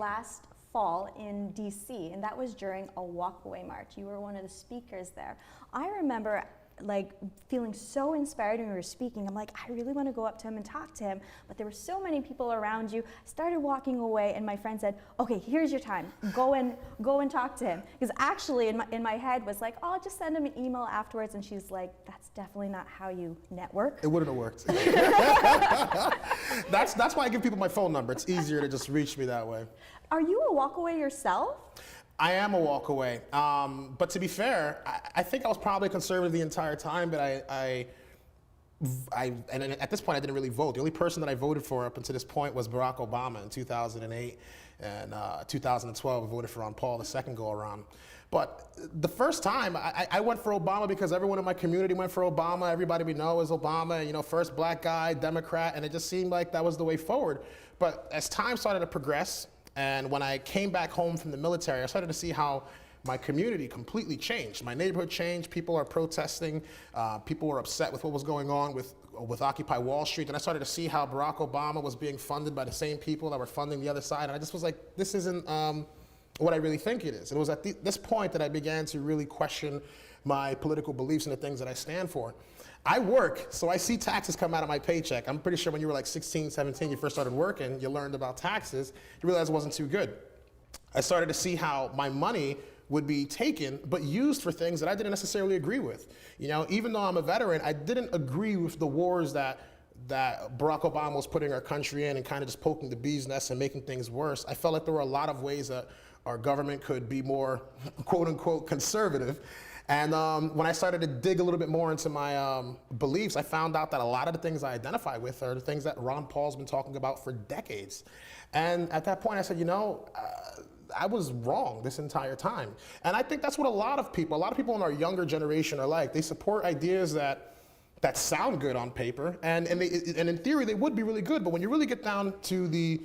last fall in DC, and that was during a walkaway march. You were one of the speakers there. I remember like feeling so inspired when we were speaking. I'm like, I really want to go up to him and talk to him, but there were so many people around you. I started walking away, and my friend said, okay, here's your time. Go and talk to him. Because actually in my head was like, oh, I'll just send him an email afterwards. And she's like, that's definitely not how you network. It wouldn't have worked. That's why I give people my phone number. It's easier to just reach me that way. Are you a walkaway yourself? I am a walkaway, but to be fair, I think I was probably conservative the entire time, but and at this point I didn't really vote. The only person that I voted for up until this point was Barack Obama in 2008, and 2012 I voted for Ron Paul the second go around. But the first time I went for Obama because everyone in my community went for Obama. Everybody we know is Obama, you know, first black guy, Democrat, and it just seemed like that was the way forward. But as time started to progress, and when I came back home from the military, I started to see how my community completely changed. My neighborhood changed. People are protesting. People were upset with what was going on with Occupy Wall Street. And I started to see how Barack Obama was being funded by the same people that were funding the other side. And I just was like, this isn't what I really think it is. And it was at this point that I began to really question my political beliefs and the things that I stand for. I work, so I see taxes come out of my paycheck. I'm pretty sure when you were like 16, 17, you first started working, you learned about taxes, you realized it wasn't too good. I started to see how my money would be taken, but used for things that I didn't necessarily agree with. You know, even though I'm a veteran, I didn't agree with the wars that Barack Obama was putting our country in and kind of just poking the bee's nest and making things worse. I felt like there were a lot of ways that our government could be more, quote unquote, conservative. And when I started to dig a little bit more into my beliefs, I found out that a lot of the things I identify with are the things that Ron Paul's been talking about for decades. And at that point I said, you know, I was wrong this entire time. And I think that's what a lot of people in our younger generation are like. They support ideas that sound good on paper, and in theory they would be really good, but when you really get down to the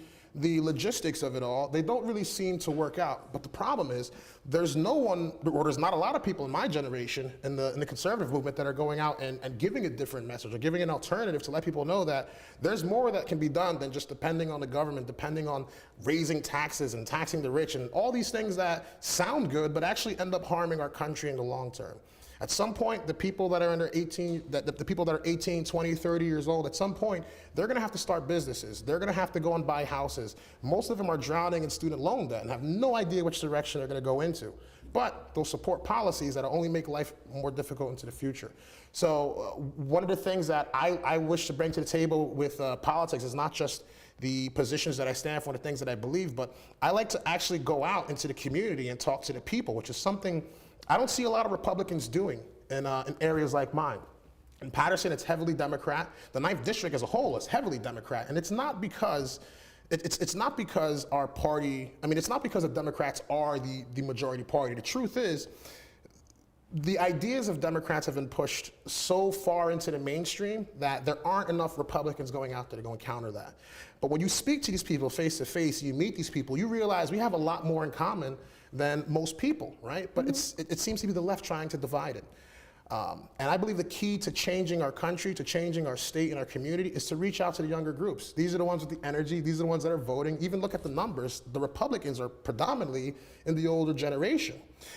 logistics of it all, they don't really seem to work out. But the problem is, there's no one, or there's not a lot of people in my generation in the conservative movement that are going out and giving a different message or giving an alternative to let people know that there's more that can be done than just depending on the government, depending on raising taxes and taxing the rich and all these things that sound good but actually end up harming our country in the long term. At some point, the people that are under 18, the people that are 18, 20, 30 years old, at some point, they're gonna have to start businesses. They're gonna have to go and buy houses. Most of them are drowning in student loan debt and have no idea which direction they're gonna go into. But they'll support policies that'll only make life more difficult into the future. So one of the things that I wish to bring to the table with politics is not just the positions that I stand for, the things that I believe, but I like to actually go out into the community and talk to the people, which is something I don't see a lot of Republicans doing in areas like mine. In Patterson, it's heavily Democrat. The 9th District as a whole is heavily Democrat, and it's not because it's not because our party. I mean, it's not because the Democrats are the majority party. The truth is, the ideas of Democrats have been pushed so far into the mainstream that there aren't enough Republicans going out there to go and counter that. But when you speak to these people face to face, you meet these people, you realize we have a lot more in common than most people, right? But it seems to be the left trying to divide it. And I believe the key to changing our country, to changing our state and our community, is to reach out to the younger groups. These are the ones with the energy, these are the ones that are voting. Even look at the numbers, the Republicans are predominantly in the older generation.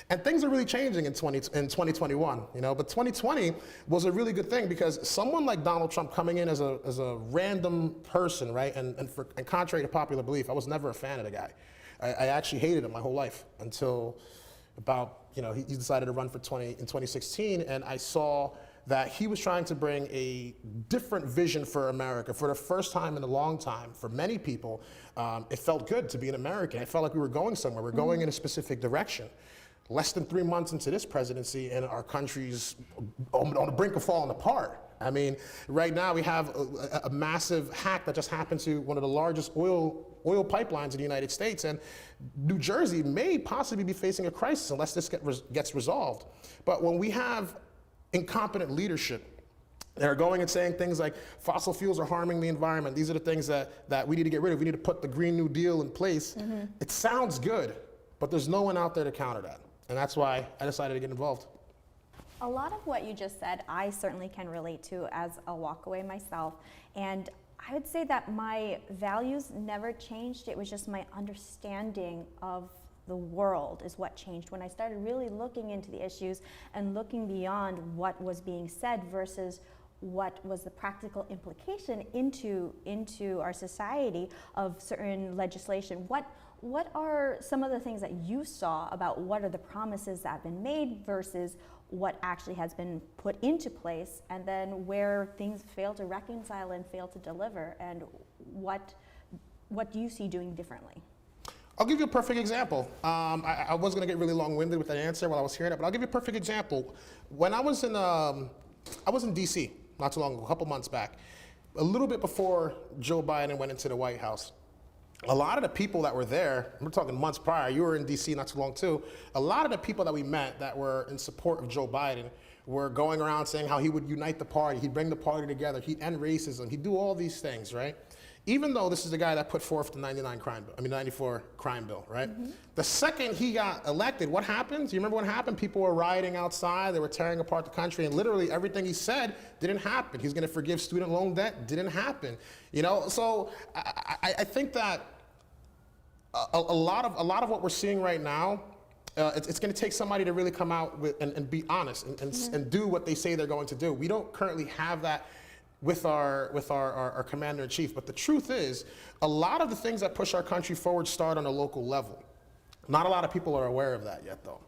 And things are really changing in 2021, you know, but 2020 was a really good thing because someone like Donald Trump coming in as a random person, right, and contrary to popular belief, I was never a fan of the guy. I actually hated him my whole life until about, you know, he decided to run in 2016, and I saw that he was trying to bring a different vision for America. For the first time in a long time, for many people, it felt good to be an American. It felt like we were going somewhere. We're going in a specific direction. Less than 3 months into this presidency, and our country's on the brink of falling apart. I mean, right now we have a massive hack that just happened to one of the largest oil pipelines in the United States, and New Jersey may possibly be facing a crisis unless this gets resolved. But when we have incompetent leadership that are going and saying things like fossil fuels are harming the environment, these are the things that we need to get rid of, we need to put the Green New Deal in place, it sounds good, but there's no one out there to counter that. And that's why I decided to get involved. A lot of what you just said, I certainly can relate to as a walkaway myself. And I would say that my values never changed. It was just my understanding of the world is what changed when I started really looking into the issues and looking beyond what was being said versus what was the practical implication into our society of certain legislation. What are some of the things that you saw about what are the promises that have been made versus what actually has been put into place, and then where things fail to reconcile and fail to deliver, and what do you see doing differently? I'll give you a perfect example. I was going to get really long-winded with that answer while I was hearing it, but I'll give you a perfect example. When I was in D.C. not too long ago, a couple months back, a little bit before Joe Biden went into the White House. A lot of the people that were there, we're talking months prior, you were in D.C. not too long too, a lot of the people that we met that were in support of Joe Biden were going around saying how he would unite the party, he'd bring the party together, he'd end racism, he'd do all these things, right? Even though this is the guy that put forth the 94 crime bill, right? Mm-hmm. The second he got elected, what happened? Do you remember what happened? People were rioting outside, they were tearing apart the country, and literally everything he said didn't happen. He's gonna forgive student loan debt, didn't happen. You know, so I think that a lot of what we're seeing right now, it's going to take somebody to really come out with and be honest and do what they say they're going to do. We don't currently have that with our commander in chief, but the truth is, a lot of the things that push our country forward start on a local level. Not a lot of people are aware of that yet, though.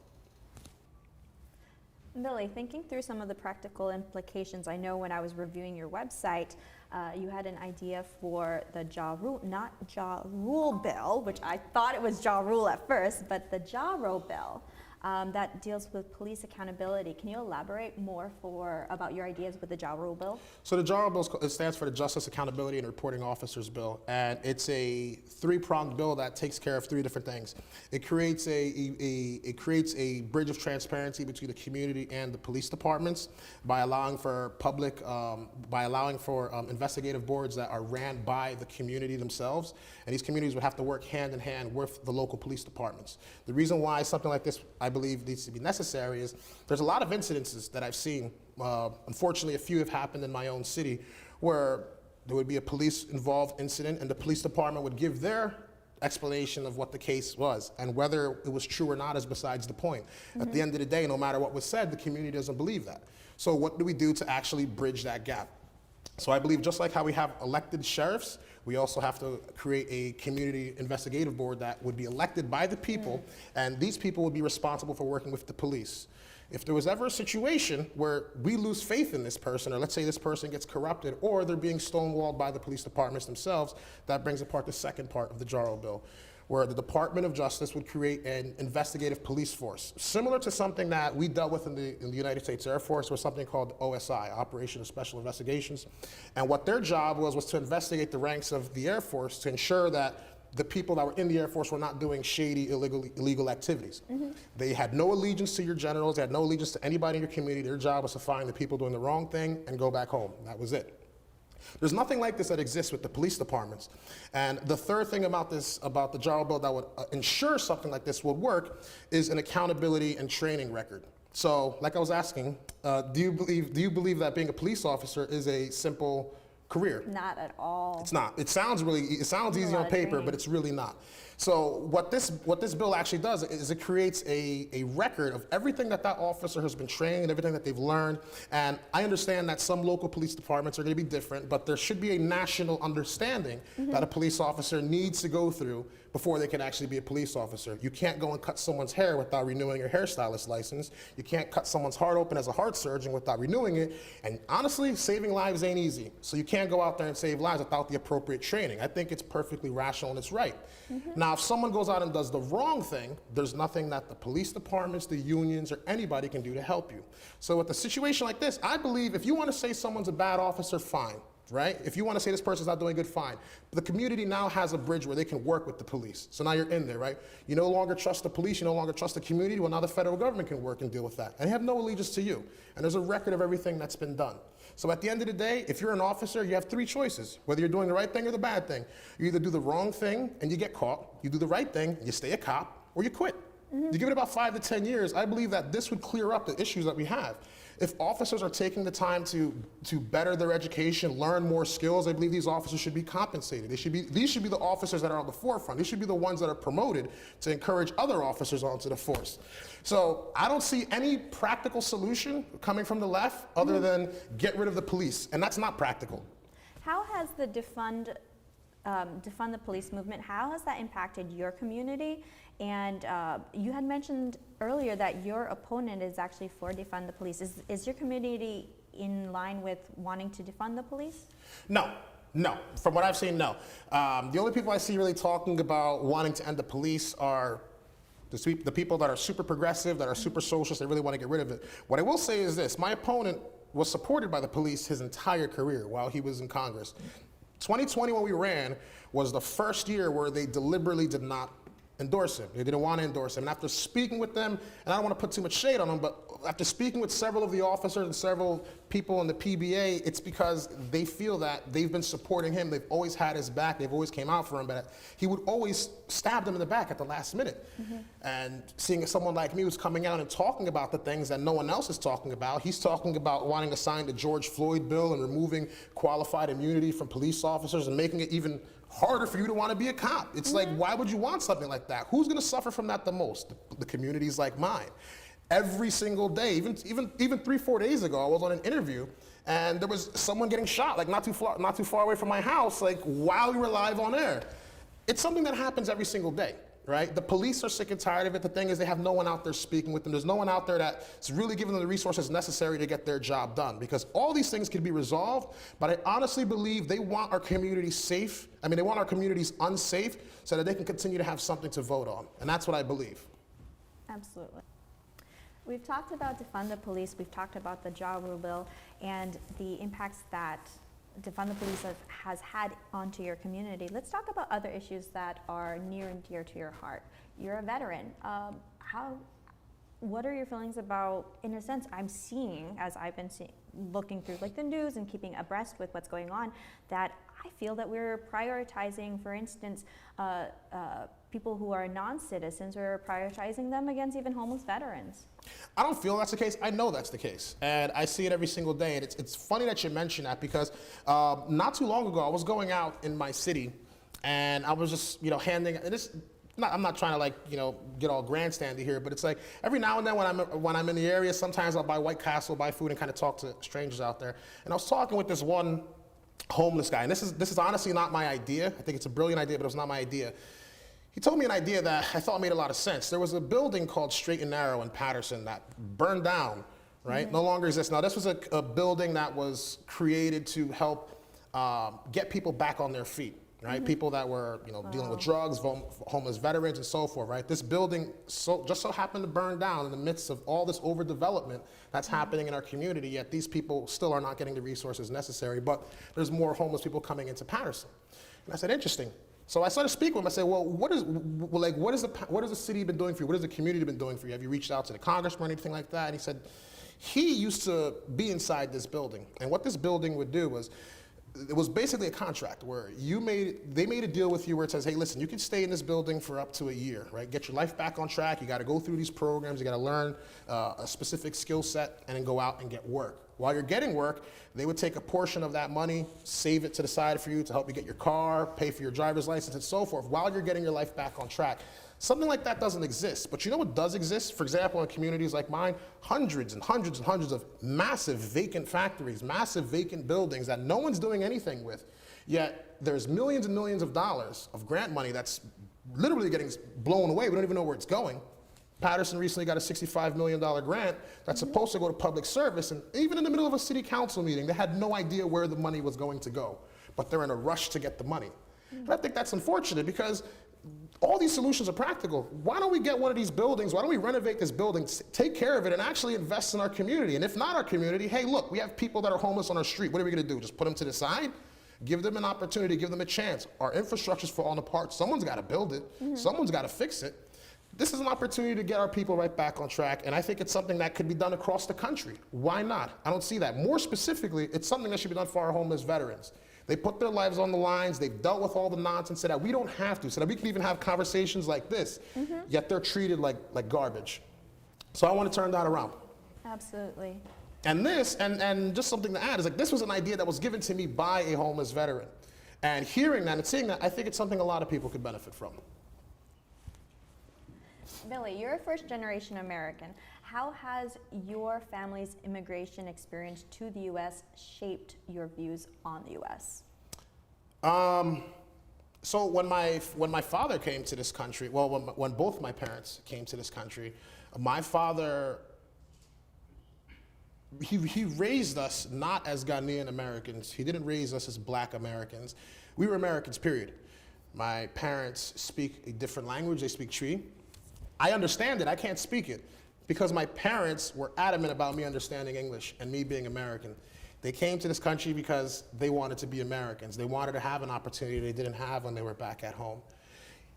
Billy, thinking through some of the practical implications, I know when I was reviewing your website, you had an idea for the not Ja Rule bill, which I thought it was Ja Rule at first, but the Ja Rule bill that deals with police accountability. Can you elaborate more about your ideas with the Ja Rule bill? So the Ja Rule bill, it stands for the Justice Accountability and Reporting Officers Bill, and it's a three-pronged bill that takes care of three different things. It creates a bridge of transparency between the community and the police departments by allowing for investigative boards that are ran by the community themselves, and these communities would have to work hand in hand with the local police departments. The reason why something like this, I believe, needs to be necessary is there's a lot of incidences that I've seen. Unfortunately, a few have happened in my own city where there would be a police-involved incident and the police department would give their explanation of what the case was, and whether it was true or not is besides the point. Mm-hmm. At the end of the day, no matter what was said, the community doesn't believe that. So what do we do to actually bridge that gap? So I believe just like how we have elected sheriffs, we also have to create a community investigative board that would be elected by the people, and these people would be responsible for working with the police. If there was ever a situation where we lose faith in this person, or let's say this person gets corrupted, or they're being stonewalled by the police departments themselves, that brings apart the second part of the Ja Rule bill, where the Department of Justice would create an investigative police force, similar to something that we dealt with in the United States Air Force, was something called OSI, Operation of Special Investigations. And what their job was to investigate the ranks of the Air Force to ensure that the people that were in the Air Force were not doing shady, illegal activities. Mm-hmm. They had no allegiance to your generals, they had no allegiance to anybody in your community. Their job was to find the people doing the wrong thing and go back home. That was it. There's nothing like this that exists with the police departments. And the third thing about the Ja Rule bill that would ensure something like this would work is an accountability and training record. So, like I was asking, do you believe that being a police officer is a simple career? Not at all. It's not. It sounds easy on paper, but it's really not. So what this bill actually does is it creates a record of everything that officer has been trained, everything that they've learned. And I understand that some local police departments are going to be different, but there should be a national understanding that a police officer needs to go through before they can actually be a police officer. You can't go and cut someone's hair without renewing your hairstylist license. You can't cut someone's heart open as a heart surgeon without renewing it. And honestly, saving lives ain't easy. So you can't go out there and save lives without the appropriate training. I think it's perfectly rational and it's right. Now, if someone goes out and does the wrong thing, there's nothing that the police departments, the unions, or anybody can do to help you. So with a situation like this, I believe if you want to say someone's a bad officer, fine. Right? If you want to say this person's not doing good, fine. But the community now has a bridge where they can work with the police. So now you're in there, right? You no longer trust the police, you no longer trust the community. Well, now the federal government can work and deal with that. And they have no allegiance to you. And there's a record of everything that's been done. So at the end of the day, if you're an officer, you have three choices, whether you're doing the right thing or the bad thing. You either do the wrong thing and you get caught, you do the right thing, you stay a cop, or you quit. You give it about 5 to 10 years, I believe that this would clear up the issues that we have. If officers are taking the time to better their education, learn more skills, I believe these officers should be compensated. These should be the officers that are on the forefront. These should be the ones that are promoted to encourage other officers onto the force. So I don't see any practical solution coming from the left other than get rid of the police, and that's not practical. How has the Defund the Police movement, how has that impacted your community? And you had mentioned earlier that your opponent is actually for Defund the Police. Is your community in line with wanting to defund the police? No. From what I've seen, no. The only people I see really talking about wanting to end the police are the people that are super progressive, that are super socialist, they really want to get rid of it. What I will say is this, my opponent was supported by the police his entire career while he was in Congress. 2020, when we ran, was the first year where they deliberately did not endorse him. They didn't want to endorse him. And after speaking with them, and I don't want to put too much shade on them, but after speaking with several of the officers and several people in the PBA, it's because they feel that they've been supporting him. They've always had his back. They've always came out for him, but he would always stab them in the back at the last minute. And seeing someone like me who's coming out and talking about the things that no one else is talking about, he's talking about wanting to sign the George Floyd bill and removing qualified immunity from police officers and making it even harder for you to want to be a cop. It's like, why would you want something like that? Who's going to suffer from that the most? The communities like mine. Every single day, even 3-4 days ago, I was on an interview and there was someone getting shot, like not too far away from my house, like while we were live on air. It's something that happens every single day, right? The police are sick and tired of it. The thing is, they have no one out there speaking with them. There's no one out there that's really giving them the resources necessary to get their job done, because all these things can be resolved, but I honestly believe they want our communities safe. I mean, they want our communities unsafe so that they can continue to have something to vote on, and that's what I believe. Absolutely. We've talked about Defund the Police, we've talked about the Ja Rule bill and the impacts that Defund the Police has had onto your community. Let's talk about other issues that are near and dear to your heart. You're a veteran. What are your feelings about, in a sense, I'm seeing, as I've been looking through like the news and keeping abreast with what's going on, that I feel that we're prioritizing, for instance, people who are non-citizens, we're prioritizing them against even homeless veterans. I don't feel that's the case. I know that's the case. And I see it every single day. And it's funny that you mention that, because not too long ago, I was going out in my city and I was just, handing, and I'm not trying to get all grandstandy here, but it's like every now and then when I'm in the area, sometimes I'll buy White Castle, buy food, and kind of talk to strangers out there. And I was talking with this one homeless guy, and this is honestly not my idea. I think it's a brilliant idea, but it was not my idea. He told me an idea that I thought made a lot of sense. There was a building called Straight and Narrow in Patterson that burned down, right? No longer exists. Now, this was a building that was created to help get people back on their feet, right? People that were, dealing with drugs, homeless veterans, and so forth, right? This building just so happened to burn down in the midst of all this overdevelopment that's happening in our community, yet these people still are not getting the resources necessary, but there's more homeless people coming into Patterson. And I said, interesting. So I started speaking with him. I said, well, what has the city been doing for you? What has the community been doing for you? Have you reached out to the congressman or anything like that? And he said, he used to be inside this building. And what this building would do was, it was basically a contract where they made a deal with you where it says, hey, listen, you can stay in this building for up to a year, right? Get your life back on track. You got to go through these programs. You got to learn a specific skill set and then go out and get work. While you're getting work, they would take a portion of that money, save it to the side for you to help you get your car, pay for your driver's license, and so forth, while you're getting your life back on track. Something like that doesn't exist. But you know what does exist? For example, in communities like mine, hundreds and hundreds and hundreds of massive vacant factories, massive vacant buildings that no one's doing anything with. Yet there's millions and millions of dollars of grant money that's literally getting blown away. We don't even know where it's going. Patterson recently got a $65 million grant that's supposed to go to public service, and even in the middle of a city council meeting, they had no idea where the money was going to go, but they're in a rush to get the money. And I think that's unfortunate, because all these solutions are practical. Why don't we get one of these buildings, why don't we renovate this building, take care of it, and actually invest in our community? And if not our community, hey, look, we have people that are homeless on our street. What are we gonna do, just put them to the side? Give them an opportunity, give them a chance. Our infrastructure's falling apart. Someone's gotta build it. Someone's gotta fix it. This is an opportunity to get our people right back on track, and I think it's something that could be done across the country. Why not? I don't see that. More specifically, it's something that should be done for our homeless veterans. They put their lives on the lines. They've dealt with all the nonsense so that we don't have to, so that we can even have conversations like this, yet they're treated like garbage. So I want to turn that around. Absolutely. And this, and just something to add, is like this was an idea that was given to me by a homeless veteran. And hearing that and seeing that, I think it's something a lot of people could benefit from. Billy, you're a first-generation American. How has your family's immigration experience to the U.S. shaped your views on the U.S.? So when my father came to this country, well, when both my parents came to this country, my father, he raised us not as Ghanaian Americans. He didn't raise us as Black Americans. We were Americans, period. My parents speak a different language. They speak Tree. I understand it. I can't speak it because my parents were adamant about me understanding English and me being American. They came to this country because they wanted to be Americans. They wanted to have an opportunity they didn't have when they were back at home.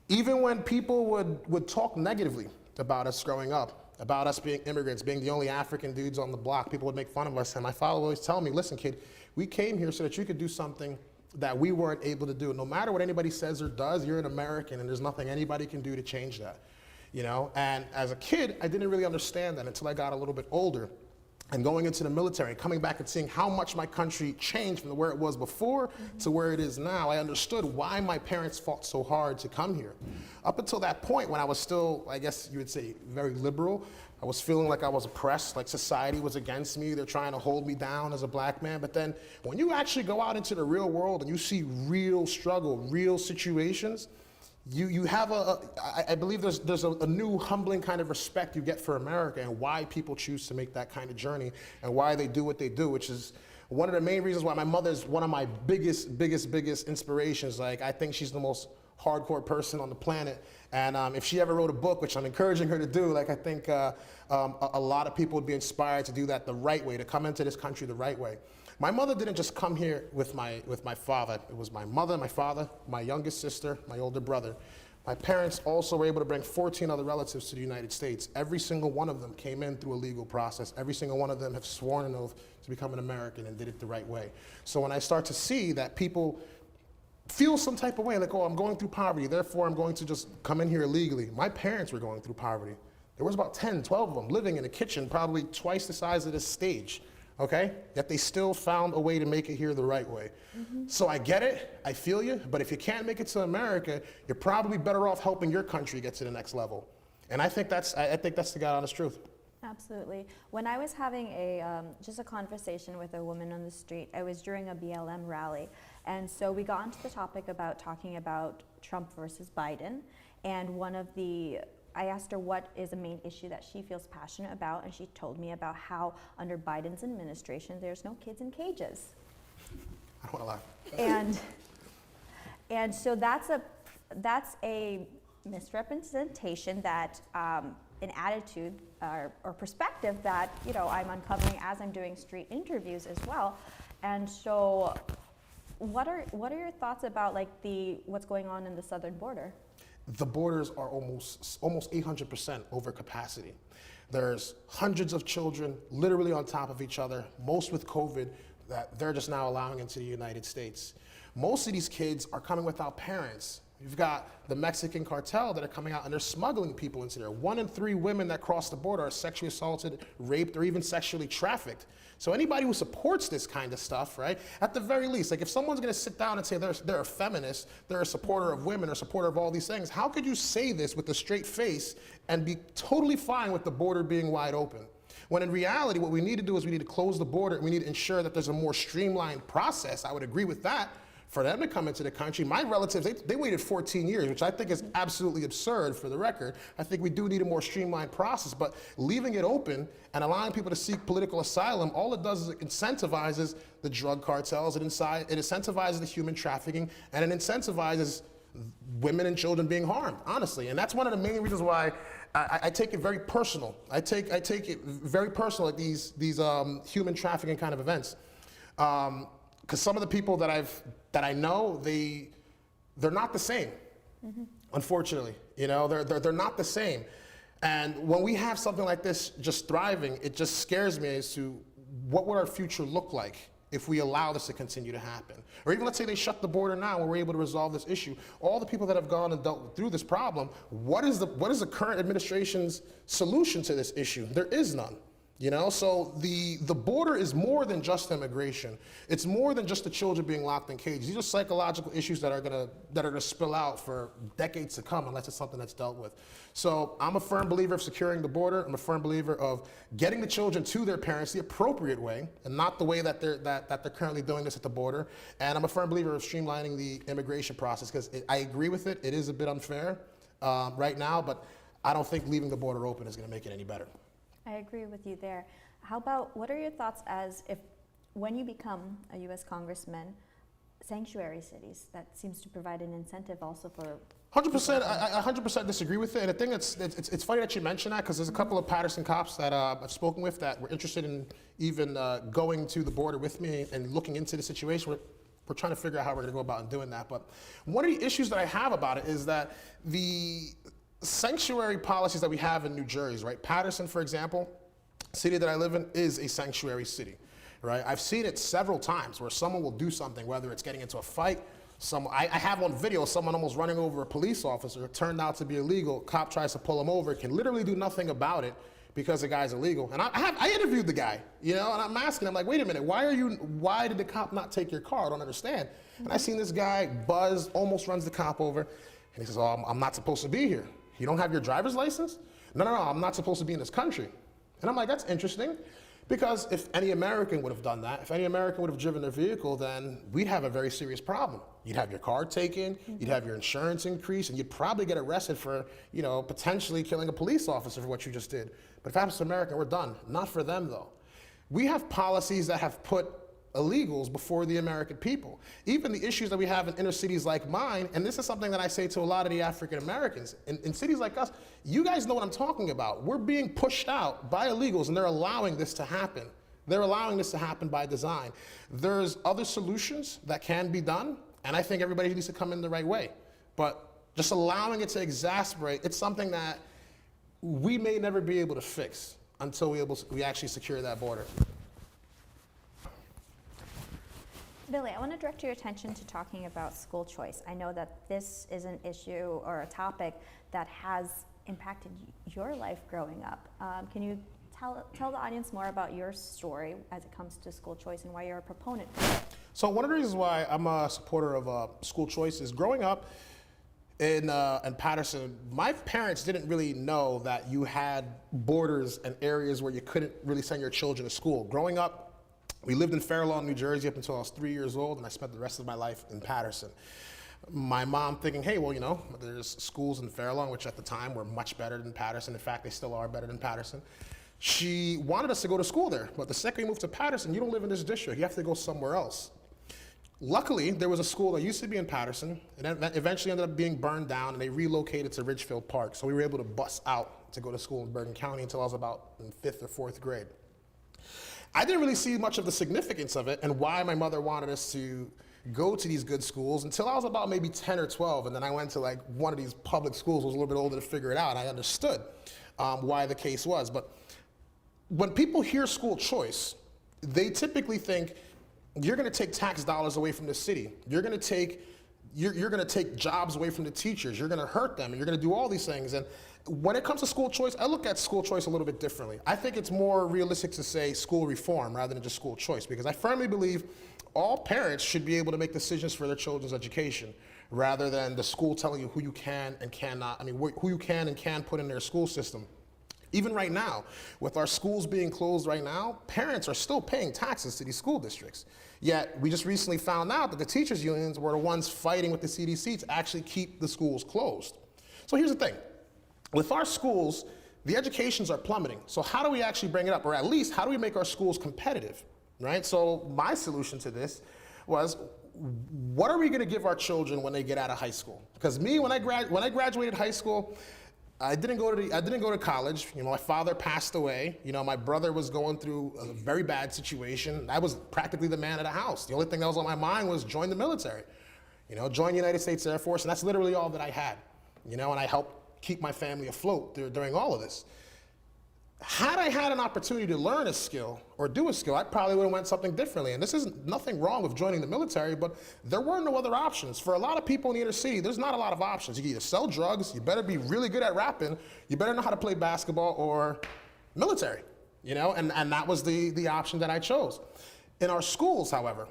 Even when people would talk negatively about us growing up, about us being immigrants, being the only African dudes on the block, people would make fun of us. And my father would always tell me, listen, kid, we came here so that you could do something that we weren't able to do. No matter what anybody says or does, you're an American, and there's nothing anybody can do to change that. You know, and as a kid, I didn't really understand that until I got a little bit older. And going into the military, coming back and seeing how much my country changed from where it was before to where it is now, I understood why my parents fought so hard to come here. Up until that point, when I was still, I guess you would say, very liberal, I was feeling like I was oppressed, like society was against me. They're trying to hold me down as a Black man. But then when you actually go out into the real world and you see real struggle, real situations, you have I believe there's a new humbling kind of respect you get for America and why people choose to make that kind of journey and why they do what they do, which is one of the main reasons why my mother's one of my biggest inspirations. Like, I think she's the most hardcore person on the planet. And if she ever wrote a book, which I'm encouraging her to do, like, I think a lot of people would be inspired to do that the right way, to come into this country the right way. My mother didn't just come here with my father. It was my mother, my father, my youngest sister, my older brother. My parents also were able to bring 14 other relatives to the United States. Every single one of them came in through a legal process. Every single one of them have sworn an oath to become an American and did it the right way. So when I start to see that people feel some type of way, like, oh, I'm going through poverty, therefore I'm going to just come in here illegally. My parents were going through poverty. There was about 10, 12 of them living in a kitchen probably twice the size of this stage. Okay? Yet they still found a way to make it here the right way. So I get it, I feel you, but if you can't make it to America, you're probably better off helping your country get to the next level. And I think that's the God honest truth. Absolutely. When I was having just a conversation with a woman on the street, I was during a BLM rally, and so we got into the topic about talking about Trump versus Biden, and I asked her what is a main issue that she feels passionate about, and she told me about how under Biden's administration there's no kids in cages. I don't want to laugh. And so that's a misrepresentation that an attitude or perspective that I'm uncovering as I'm doing street interviews as well. And so what are your thoughts about what's going on in the southern border? The borders are almost 800% over capacity. There's hundreds of children literally on top of each other, most with COVID, that they're just now allowing into the United States. Most of these kids are coming without parents. You've got the Mexican cartel that are coming out and they're smuggling people into there. 1 in 3 women that cross the border are sexually assaulted, raped, or even sexually trafficked. So anybody who supports this kind of stuff, right, at the very least, like if someone's gonna sit down and say they're a feminist, they're a supporter of women, or a supporter of all these things, how could you say this with a straight face and be totally fine with the border being wide open? When in reality, what we need to do is we need to close the border and we need to ensure that there's a more streamlined process. I would agree with that. For them to come into the country, my relatives, they waited 14 years, which I think is absolutely absurd for the record. I think we do need a more streamlined process, but leaving it open and allowing people to seek political asylum, all it does is it incentivizes the drug cartels, it incentivizes the human trafficking, and it incentivizes women and children being harmed, honestly. And that's one of the main reasons why I take it very personal. I take it very personal at these human trafficking kind of events. Because some of the people that I know, they're not the same, unfortunately. They're not the same. And when we have something like this just thriving, it just scares me as to what would our future look like if we allow this to continue to happen. Or even let's say they shut the border now and we're able to resolve this issue. All the people that have gone and dealt through this problem, what is the current administration's solution to this issue? There is none. You know, so the border is more than just immigration. It's more than just the children being locked in cages. These are psychological issues that are gonna spill out for decades to come unless it's something that's dealt with. So I'm a firm believer of securing the border. I'm a firm believer of getting the children to their parents the appropriate way, and not the way that they're currently doing this at the border. And I'm a firm believer of streamlining the immigration process, because I agree with it. It is a bit unfair right now, but I don't think leaving the border open is gonna make it any better. I agree with you there. How about, what are your thoughts as if, when you become a U.S. congressman, sanctuary cities, that seems to provide an incentive also for 100%. I 100% disagree with it. And I think it's funny that you mentioned that, because there's a couple of Patterson cops that I've spoken with that were interested in even going to the border with me and looking into the situation. We're trying to figure out how we're going to go about doing that. But one of the issues that I have about it is that the sanctuary policies that we have in New Jersey, right? Patterson, for example, city that I live in, is a sanctuary city, right? I've seen it several times where someone will do something, whether it's getting into a fight. I have on video someone almost running over a police officer. It turned out to be illegal. Cop tries to pull him over, can literally do nothing about it because the guy's illegal. And I interviewed the guy, you know, and I'm asking him, like, wait a minute, why did the cop not take your car? I don't understand. And I seen this guy buzz, almost runs the cop over, and he says, oh, I'm not supposed to be here. You don't have your driver's license? No, I'm not supposed to be in this country. And I'm like, that's interesting, because if any American would have done that, if any American would have driven their vehicle, then we'd have a very serious problem. You'd have your car taken, you'd have your insurance increased, and you'd probably get arrested for, you know, potentially killing a police officer for what you just did. But if it happens to America, we're done. Not for them, though. We have policies that have put illegals before the American people. Even the issues that we have in inner cities like mine, and this is something that I say to a lot of the African Americans, in cities like us, you guys know what I'm talking about. We're being pushed out by illegals, and they're allowing this to happen. They're allowing this to happen by design. There's other solutions that can be done, and I think everybody needs to come in the right way. But just allowing it to exacerbate, it's something that we may never be able to fix until we actually secure that border. Billy, I want to direct your attention to talking about school choice. I know that this is an issue or a topic that has impacted your life growing up. Can you tell the audience more about your story as it comes to school choice and why you're a proponent for it? So one of the reasons why I'm a supporter of school choice is growing up in Patterson, my parents didn't really know that you had borders and areas where you couldn't really send your children to school. Growing up, we lived in Fair Lawn, New Jersey up until I was 3 years old, and I spent the rest of my life in Patterson. My mom thinking, hey, well, you know, there's schools in Fair Lawn, which at the time were much better than Patterson. In fact, they still are better than Patterson. She wanted us to go to school there, but the second we moved to Patterson, you don't live in this district. You have to go somewhere else. Luckily, there was a school that used to be in Patterson, and then eventually ended up being burned down, and they relocated to Ridgefield Park. So we were able to bus out to go to school in Bergen County until I was about in 5th or 4th grade. I didn't really see much of the significance of it and why my mother wanted us to go to these good schools until I was about maybe 10 or 12, and then I went to like one of these public schools. I was a little bit older to figure it out, and I understood why the case was. But when people hear school choice, they typically think you're going to take tax dollars away from the city. You're going to take jobs away from the teachers. You're going to hurt them, and you're going to do all these things. And when it comes to school choice, I look at school choice a little bit differently. I think it's more realistic to say school reform rather than just school choice, because I firmly believe all parents should be able to make decisions for their children's education rather than the school telling you who you can and cannot, who you can and can put in their school system. Even right now, with our schools being closed right now, parents are still paying taxes to these school districts. Yet, we just recently found out that the teachers' unions were the ones fighting with the CDC to actually keep the schools closed. So here's the thing. With our schools, the educations are plummeting. So how do we actually bring it up? Or at least, how do we make our schools competitive, right? So my solution to this was, what are we gonna give our children when they get out of high school? Because me, when I graduated high school, I didn't go to college. You know, my father passed away. You know, my brother was going through a very bad situation. I was practically the man of the house. The only thing that was on my mind was join the military. You know, join the United States Air Force, and that's literally all that I had. You know, and I helped keep my family afloat during all of this. Had I had an opportunity to learn a skill or do a skill, I probably would have went something differently. And this is nothing wrong with joining the military, but there were no other options. For a lot of people in the inner city, there's not a lot of options. You can either sell drugs, you better be really good at rapping, you better know how to play basketball, or military, you know? And that was the option that I chose. In our schools, however,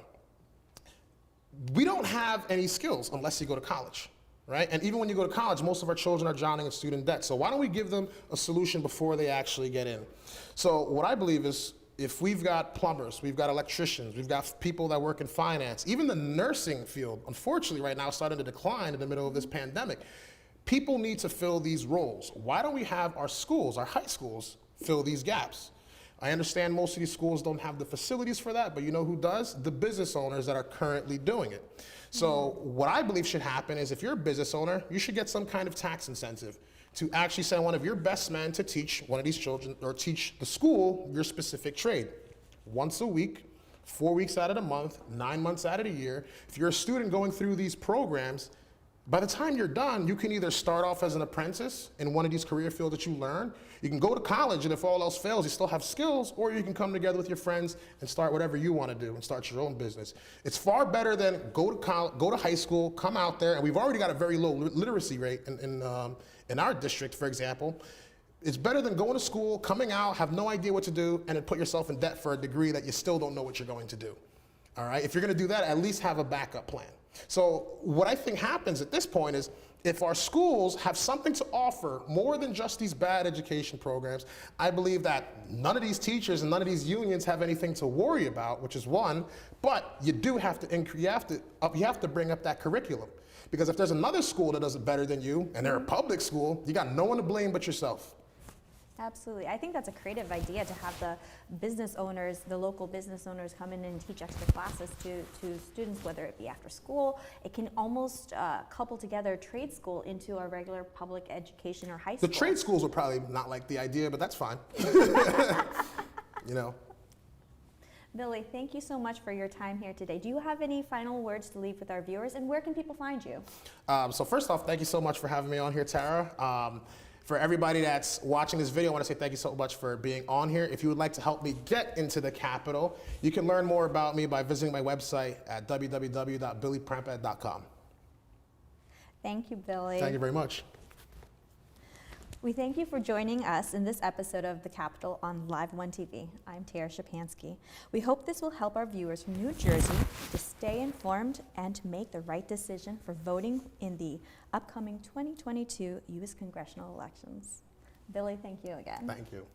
we don't have any skills unless you go to college. Right? And even when you go to college, most of our children are drowning in student debt. So why don't we give them a solution before they actually get in? So what I believe is, if we've got plumbers, we've got electricians, we've got people that work in finance, even the nursing field, unfortunately right now, is starting to decline in the middle of this pandemic. People need to fill these roles. Why don't we have our schools, our high schools, fill these gaps? I understand most of these schools don't have the facilities for that, but you know who does? The business owners that are currently doing it. So what I believe should happen is, if you're a business owner, you should get some kind of tax incentive to actually send one of your best men to teach one of these children, or teach the school your specific trade. Once a week, 4 weeks out of the month, 9 months out of the year. If you're a student going through these programs, by the time you're done, you can either start off as an apprentice in one of these career fields that you learn. You can go to college, and if all else fails, you still have skills, or you can come together with your friends and start whatever you want to do and start your own business. It's far better than go to college, go to high school, come out there, and we've already got a very low literacy rate in our district, for example. It's better than going to school, coming out, have no idea what to do, and then put yourself in debt for a degree that you still don't know what you're going to do. All right? If you're going to do that, at least have a backup plan. So what I think happens at this point is, if our schools have something to offer more than just these bad education programs, I believe that none of these teachers and none of these unions have anything to worry about, which is one, but you do have to you have to bring up that curriculum. Because if there's another school that does it better than you, and they're a public school, you got no one to blame but yourself. Absolutely. I think that's a creative idea, to have the business owners, the local business owners, come in and teach extra classes to students, whether it be after school. It can almost couple together trade school into a regular public education or high school. The trade schools will probably not like the idea, but that's fine. You know. Billy, thank you so much for your time here today. Do you have any final words to leave with our viewers, and where can people find you? So first off, thank you so much for having me on here, Tara. For everybody that's watching this video, I want to say thank you so much for being on here. If you would like to help me get into the Capitol, you can learn more about me by visiting my website at www.billyprempeh.com. Thank you, Billy. Thank you very much. We thank you for joining us in this episode of The Capitol on Live One TV. I'm Tara Szczepanski. We hope this will help our viewers from New Jersey to stay informed and to make the right decision for voting in the upcoming 2022 U.S. congressional elections. Billy, thank you again. Thank you.